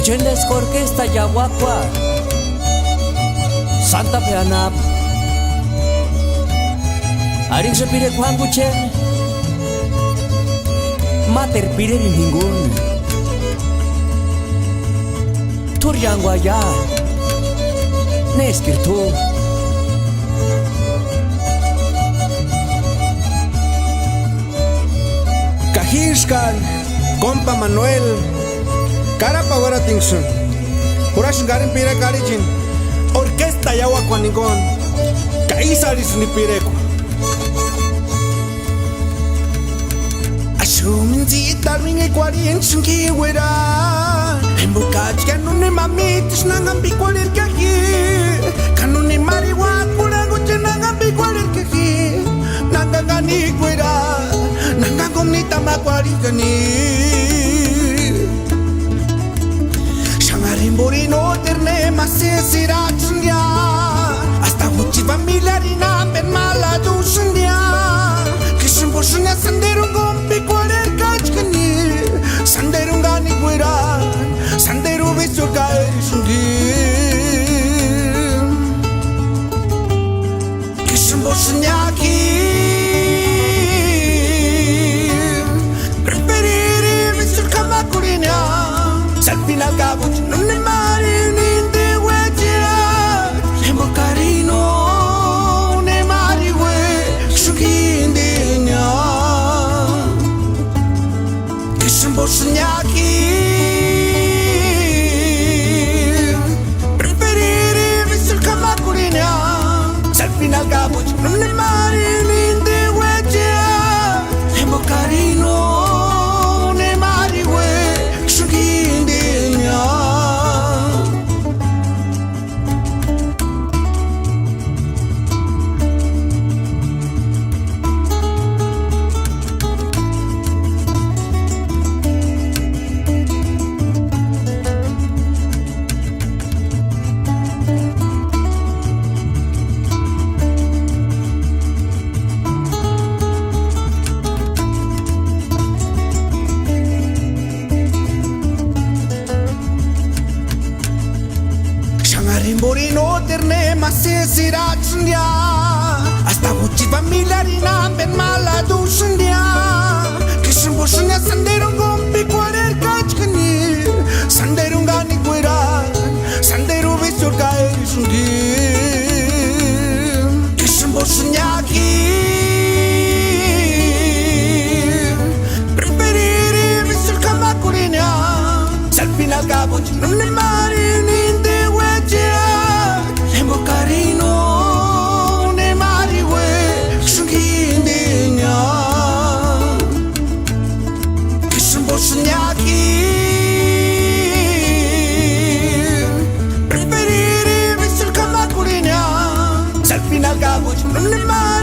Chendes orquesta yaguacua Santa Peanap Arik se pire Juan Guchen Mater pire ningún Turyanguaya Neskirtu Cajishkan Compa Manuel Carapagora Tingsun Hurash Garin Pire Karijin Orquesta Yawa Kwaningon Kaisaris ni Pireku Ashumin Zita Ringe Quarien Shunki Wera Embukach Kanune Mamitis Nangambi Kwalir Kaki Kanune Mariwat Puraguche Nangambi Kwalir Kaki Nangangani Wera Nangangomnita Makwarikani Rimborino terne mase sirachndia Hasta uchi familia rina ben mala dushndia Kishim boshnya sandero gompi kwarer kachkani Sandero ngani guera Sandero visur kaer shundi Kishim boshnya ki Preferiri visur kamakurina Salpina gabuch non ne mari ninte wechia Lembo carino ne mari we Shukindenya Kishimbo shnyaki Preferiri visur kamakurina Salpina gabuch non ne mari ninte wechia Lembo carino ne mari we Rimborino terne mase sirachndia Hasta uchi familia rina ben mala dushndia Kishim boshnya sandero gompi kwarer kachkani Sandero ngani guera Sandero visur kaer shundi Kishim boshnya ki Preferiri visur kamakurina Salpina gabuch non ne mari ninte Lembo carino ne mari we Shukindenya Kishimbo shnyaki Preferiri visur kamakurina Salpina gabuch non ne mari